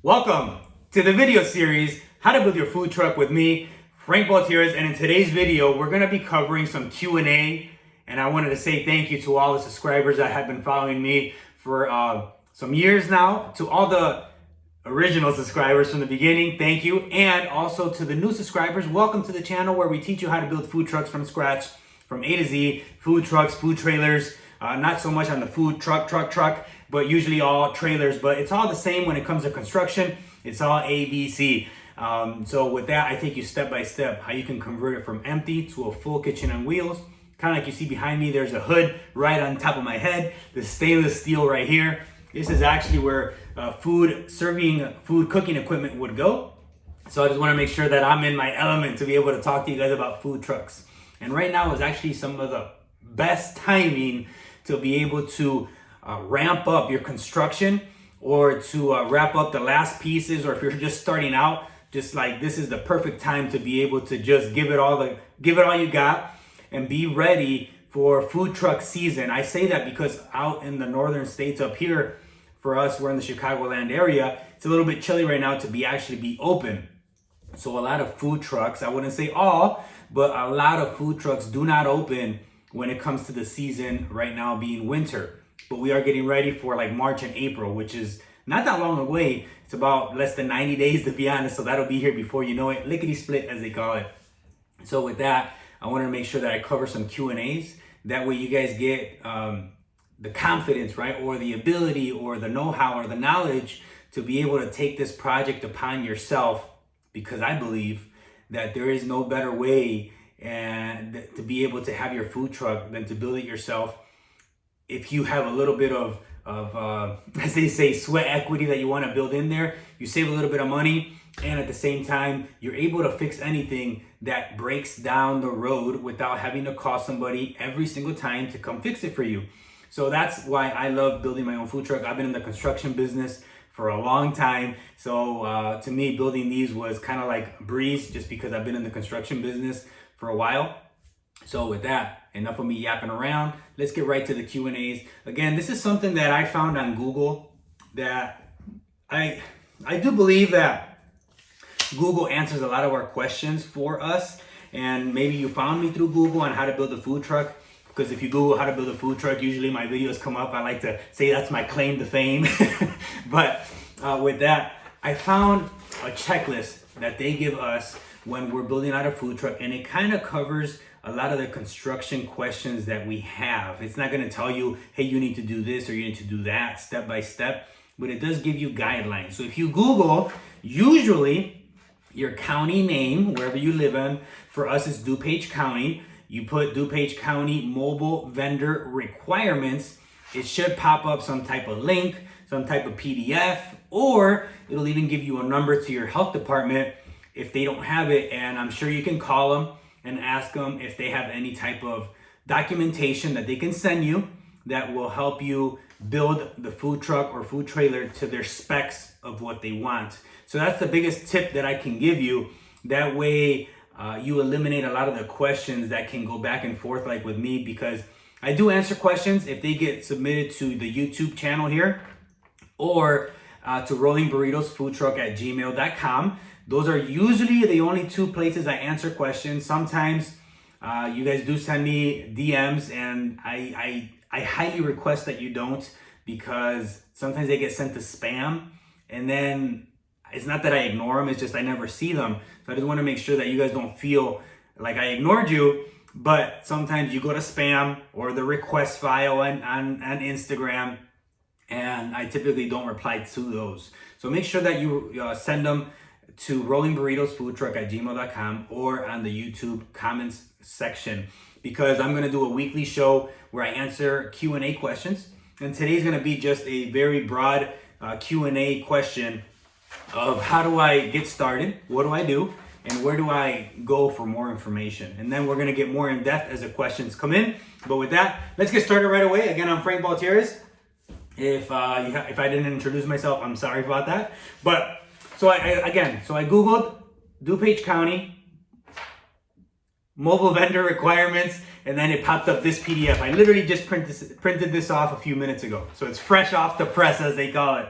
Welcome to the video series, How to Build Your Food Truck with me, Frank Baltierez, and in today's video, we're gonna be covering some Q&A, and I wanted to say thank you to all the subscribers that have been following me for some years now. To all the original subscribers from the beginning, thank you, and also to the new subscribers, welcome to the channel where we teach you how to build food trucks from scratch, from A to Z, food trucks, food trailers, not so much on the food truck, but usually all trailers, but it's all the same when it comes to construction. It's all ABC. So with that, I take you step by step, how you can convert it from empty to a full kitchen on wheels. Kind of like you see behind me, there's a hood right on top of my head, the stainless steel right here. This is actually where food cooking equipment would go. So I just want to make sure that I'm in my element to be able to talk to you guys about food trucks. And right now is actually some of the best timing to be able to ramp up your construction or to wrap up the last pieces, or if you're just starting out, just like this is the perfect time to be able to just give it all you got and be ready for food truck season. I say that because out in the northern states up here, for us, we're in the Chicagoland area, it's a little bit chilly right now to actually be open. So a lot of food trucks, I wouldn't say all, but a lot of food trucks do not open when it comes to the season right now being winter. But we are getting ready for like March and April, which is not that long away. It's about less than 90 days to be honest. So that'll be here before you know it, lickety split as they call it. So with that, I wanted to make sure that I cover some Q&As. That way you guys get the confidence, right? Or the ability or the know-how or the knowledge to be able to take this project upon yourself, because I believe that there is no better way and to be able to have your food truck than to build it yourself. If you have a little bit of as they say, sweat equity that you want to build in there, you save a little bit of money, and at the same time, you're able to fix anything that breaks down the road without having to call somebody every single time to come fix it for you. So that's why I love building my own food truck. I've been in the construction business for a long time. So to me, building these was kind of like a breeze, just because I've been in the construction business for a while. So with that, enough of me yapping around. Let's get right to the Q&As. Again, this is something that I found on Google, that I do believe that Google answers a lot of our questions for us. And maybe you found me through Google on how to build a food truck, because if you Google how to build a food truck, usually my videos come up. I like to say that's my claim to fame. But with that, I found a checklist that they give us when we're building out a food truck, and it kind of covers a lot of the construction questions that we have. It's not gonna tell you, hey, you need to do this or you need to do that step by step, but it does give you guidelines. So if you Google, usually your county name, wherever you live in, for us it's DuPage County, you put DuPage County mobile vendor requirements, it should pop up some type of link, some type of PDF, or it'll even give you a number to your health department if they don't have it, and I'm sure you can call them and ask them if they have any type of documentation that they can send you that will help you build the food truck or food trailer to their specs of what they want. So that's the biggest tip that I can give you. That way you eliminate a lot of the questions that can go back and forth like with me, because I do answer questions if they get submitted to the YouTube channel here, or to rollingburritosfoodtruck@gmail.com. Those are usually the only two places I answer questions. Sometimes you guys do send me DMs, and I highly request that you don't, because sometimes they get sent to spam, and then it's not that I ignore them, it's just I never see them. So I just want to make sure that you guys don't feel like I ignored you, but sometimes you go to spam or the request file on Instagram, and I typically don't reply to those. So make sure that you send them to rollingburritosfoodtruck@gmail.com or on the YouTube comments section, because I'm going to do a weekly show where I answer Q&A questions. And today's going to be just a very broad Q&A question of how do I get started, what do I do, and where do I go for more information. And then we're going to get more in depth as the questions come in. But with that, let's get started right away. Again, I'm Frank Baltierez. If I didn't introduce myself, I'm sorry about that. But So I Googled DuPage County mobile vendor requirements, and then it popped up this PDF. I literally just printed this off a few minutes ago. So it's fresh off the press, as they call it.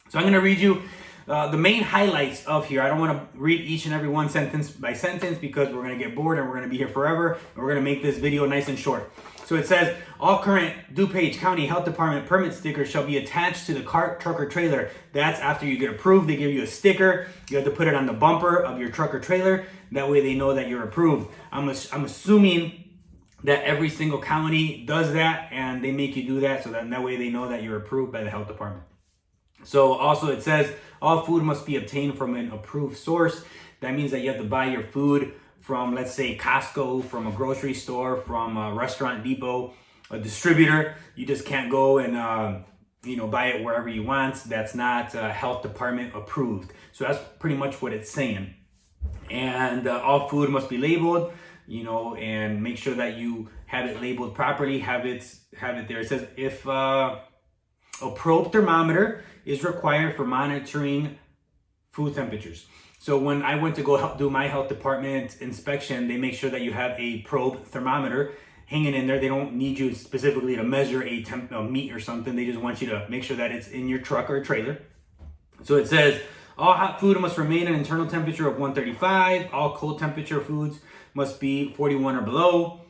So I'm going to read you the main highlights of here. I don't want to read each and every one sentence by sentence because we're going to get bored and we're going to be here forever. And we're going to make this video nice and short. So it says, all current DuPage County Health Department permit stickers shall be attached to the cart, truck, or trailer. That's after you get approved. They give you a sticker. You have to put it on the bumper of your truck or trailer. That way they know that you're approved. I'm assuming that every single county does that, and they make you do that so that way they know that you're approved by the health department. So also it says all food must be obtained from an approved source. That means that you have to buy your food from, let's say, Costco, from a grocery store, from a restaurant depot, a distributor. You just can't go and buy it wherever you want. That's not health department approved. So that's pretty much what it's saying. And all food must be labeled, and make sure that you have it labeled properly. Have it there. It says if a probe thermometer is required for monitoring food temperatures. So when I went to go do my health department inspection, they make sure that you have a probe thermometer hanging in there. They don't need you specifically to measure a meat or something. They just want you to make sure that it's in your truck or trailer. So it says all hot food must remain an internal temperature of 135. All cold temperature foods must be 41 or below.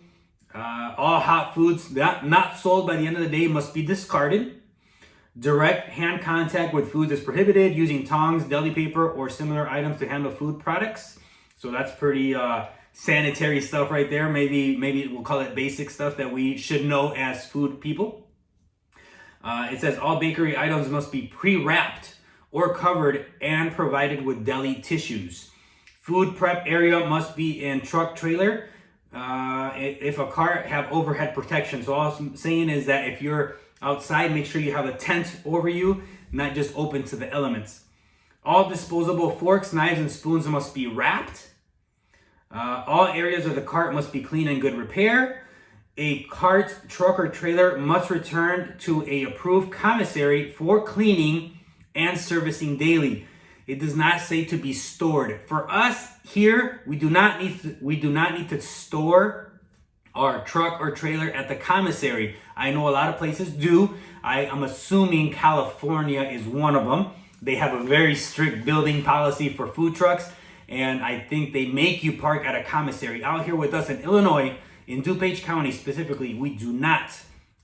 All hot foods not sold by the end of the day must be discarded. Direct hand contact with foods is prohibited. Using tongs, deli paper, or similar items to handle food products. So that's pretty sanitary stuff right there. Maybe we'll call it basic stuff that we should know as food people. It says all bakery items must be pre-wrapped or covered and provided with deli tissues. Food prep area must be in truck trailer. If a cart have overhead protection. So all I'm saying is that if you're outside, make sure you have a tent over you, not just open to the elements. All disposable forks, knives, and spoons must be wrapped. All areas of the cart must be clean and good repair. A cart, truck, or trailer must return to a approved commissary for cleaning and servicing daily. It does not say to be stored. For us here, we do not need to store our truck or trailer at the commissary. I know a lot of places do. I'm assuming California is one of them. They have a very strict building policy for food trucks, and I think they make you park at a commissary. Out here with us in Illinois, in DuPage County specifically, we do not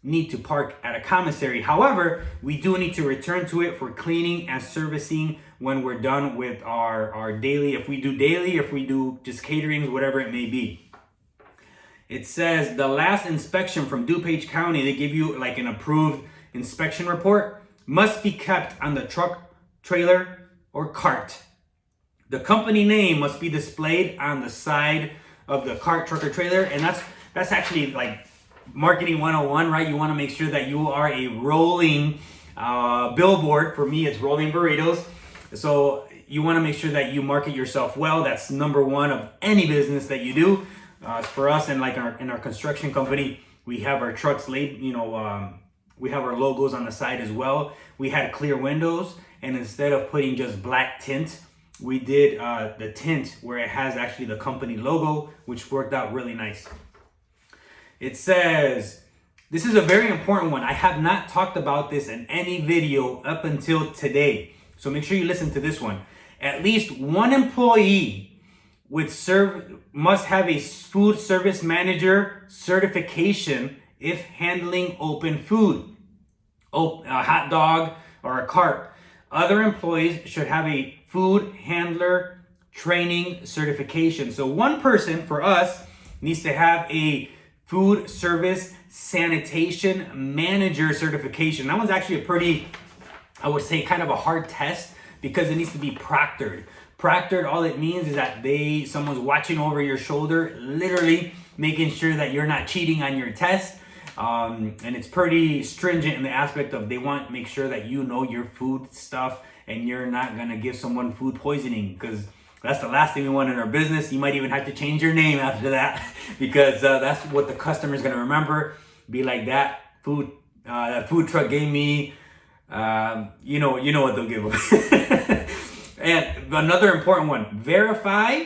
need to park at a commissary. However, we do need to return to it for cleaning and servicing when we're done with our daily, if we do just caterings, whatever it may be. It says the last inspection from DuPage County, they give you like an approved inspection report, must be kept on the truck, trailer, or cart. The company name must be displayed on the side of the cart, truck, or trailer. And that's actually like marketing 101, right? You want to make sure that you are a rolling billboard. For me, it's rolling burritos. So you want to make sure that you market yourself well. That's number one of any business that you do. For us, and like in our construction company, we have our trucks laid, we have our logos on the side as well. We had clear windows, and instead of putting just black tint, we did the tint where it has actually the company logo, which worked out really nice. It says, this is a very important one. I have not talked about this in any video up until today. So make sure you listen to this one. At least one employee must have a food service manager certification if handling open food, a hot dog or a cart. Other employees should have a food handler training certification. So one person for us needs to have a food service sanitation manager certification. That one's actually a pretty, I would say, kind of a hard test because it needs to be proctored. Proctored, all it means is that someone's watching over your shoulder, literally making sure that you're not cheating on your test. And it's pretty stringent in the aspect of they want to make sure that you know your food stuff and you're not going to give someone food poisoning, because that's the last thing we want in our business. You might even have to change your name after that because that's what the customer is going to remember. Be like, that food truck gave me, you know what they'll give them. And another important one, verify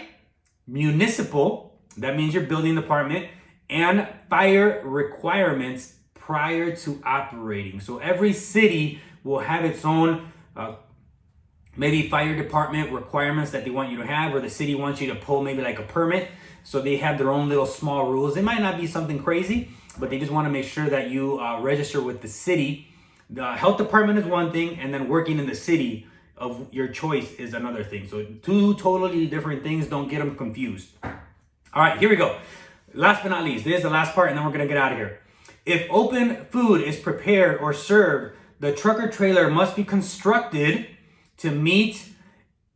municipal, that means your building department, and fire requirements prior to operating. So every city will have its own maybe fire department requirements that they want you to have, or the city wants you to pull maybe like a permit. So they have their own little small rules. It might not be something crazy, but they just want to make sure that you register with the city. The health department is one thing, and then working in the city of your choice is another thing. So two totally different things. Don't get them confused. All right, here we go. Last but not least, this is the last part, and then we're going to get out of here. If open food is prepared or served, the truck or trailer must be constructed to meet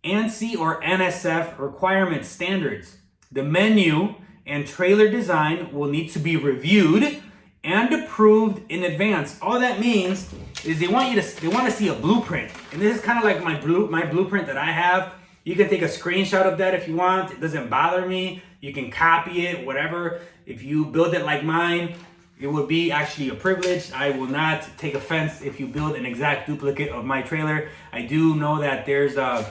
ANSI or NSF requirement standards. The menu and trailer design will need to be reviewed and approved in advance. All that means is they want to see a blueprint. And this is kind of like my blueprint that I have. You can take a screenshot of that if you want. It doesn't bother me. You can copy it, whatever. If you build it like mine, it would be actually a privilege. I will not take offense if you build an exact duplicate of my trailer. I do know that there's a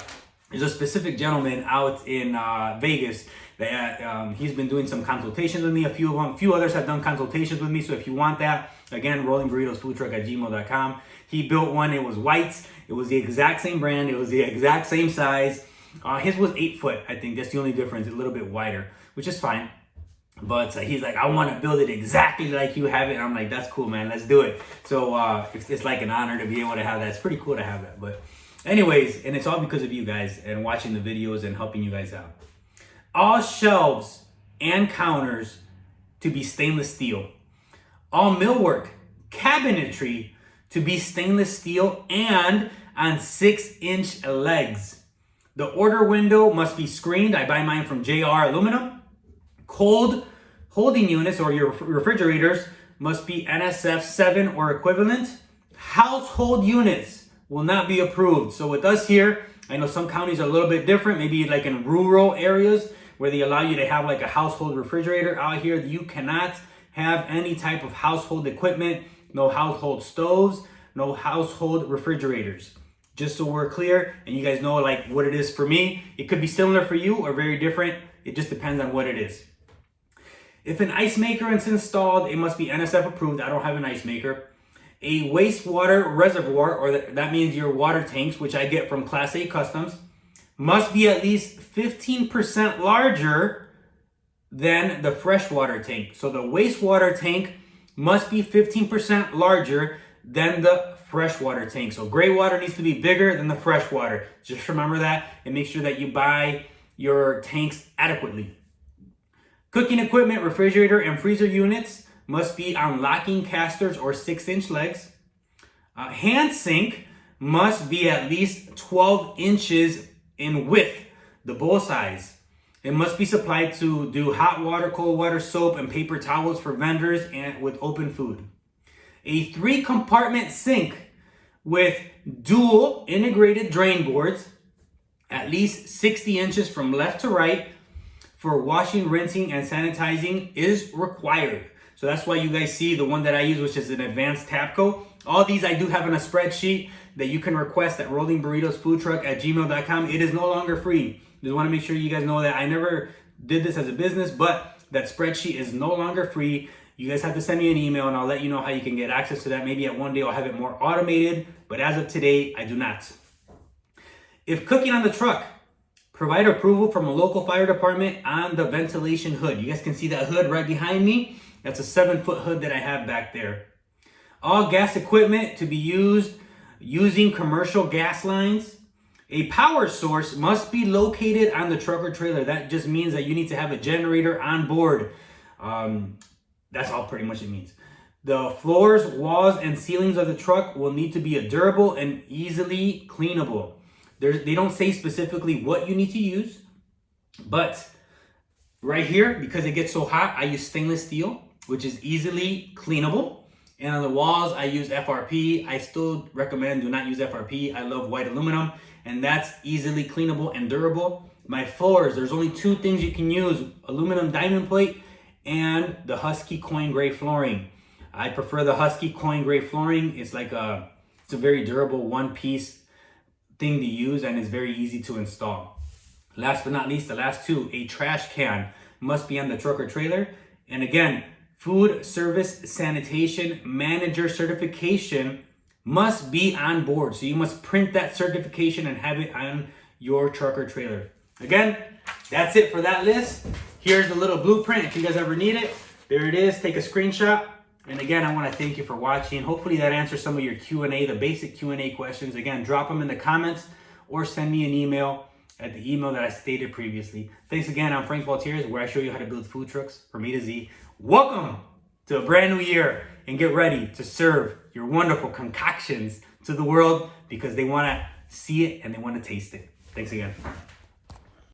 specific gentleman out in Vegas that he's been doing some consultations with me. A few others have done consultations with me. So if you want that, again, rollingburritosfoodtruck@gmail.com. He built one. It was white. It was the exact same brand. It was the exact same size. His was 8 foot. I think that's the only difference. A little bit wider, which is fine. But he's like, I want to build it exactly like you have it. And I'm like, that's cool, man. Let's do it. So it's like an honor to be able to have that. It's pretty cool to have that. But anyways, and it's all because of you guys and watching the videos and helping you guys out. All shelves and counters to be stainless steel. All millwork, cabinetry to be stainless steel and on 6-inch legs. The order window must be screened. I buy mine from JR Aluminum. Cold holding units or your refrigerators must be NSF 7 or equivalent. Household units will not be approved. So with us here, I know some counties are a little bit different, maybe like in rural areas where they allow you to have like a household refrigerator. Out here, you cannot have any type of household equipment, no household stoves, no household refrigerators. Just so we're clear and you guys know like what it is for me. It could be similar for you or very different. It just depends on what it is. If an ice maker is installed, it must be NSF approved. I don't have an ice maker. A wastewater reservoir, or that means your water tanks, which I get from Class A Customs, must be at least 15% larger than the freshwater tank. So the wastewater tank must be 15% larger than the freshwater tank. So gray water needs to be bigger than the freshwater. Just remember that and make sure that you buy your tanks adequately. Cooking equipment, refrigerator, and freezer units must be on locking casters or 6-inch legs. Hand sink must be at least 12 inches in width, the bowl size. It must be supplied to do hot water, cold water, soap, and paper towels for vendors and with open food. A 3-compartment sink with dual integrated drain boards, at least 60 inches from left to right, for washing, rinsing, and sanitizing is required. So that's why you guys see the one that I use, which is an advanced Tapco. All these I do have in a spreadsheet that you can request at rollingburritosfoodtruck@gmail.com. It is no longer free. Just want to make sure you guys know that I never did this as a business, but that spreadsheet is no longer free. You guys have to send me an email and I'll let you know how you can get access to that. Maybe at one day I'll have it more automated, but as of today, I do not. If cooking on the truck, provide approval from a local fire department on the ventilation hood. You guys can see that hood right behind me. That's a 7-foot hood that I have back there. All gas equipment to be used using commercial gas lines. A power source must be located on the truck or trailer. That just means that you need to have a generator on board. That's all pretty much it means. The floors, walls, and ceilings of the truck will need to be durable and easily cleanable. They don't say specifically what you need to use, but right here, because it gets so hot, I use stainless steel, which is easily cleanable. And on the walls, I use FRP. I still recommend do not use FRP. I love white aluminum, and that's easily cleanable and durable. My floors, there's only 2 things you can use: aluminum diamond plate and the Husky coin gray flooring. I prefer the Husky coin gray flooring. It's like it's a very durable one-piece thing to use, and it's very easy to install. Last but not least, the last 2, a trash can must be on the truck or trailer. And again, food service sanitation manager certification must be on board. So you must print that certification and have it on your truck or trailer. Again, that's it for that list. Here's a little blueprint if you guys ever need it. There it is. Take a screenshot. And again, I want to thank you for watching. Hopefully that answers some of your Q&A, the basic Q&A questions. Again, drop them in the comments or send me an email at the email that I stated previously. Thanks again. I'm Frank Baltier's, where I show you how to build food trucks from A to Z. Welcome to a brand new year, and get ready to serve your wonderful concoctions to the world, because they want to see it and they want to taste it. Thanks again.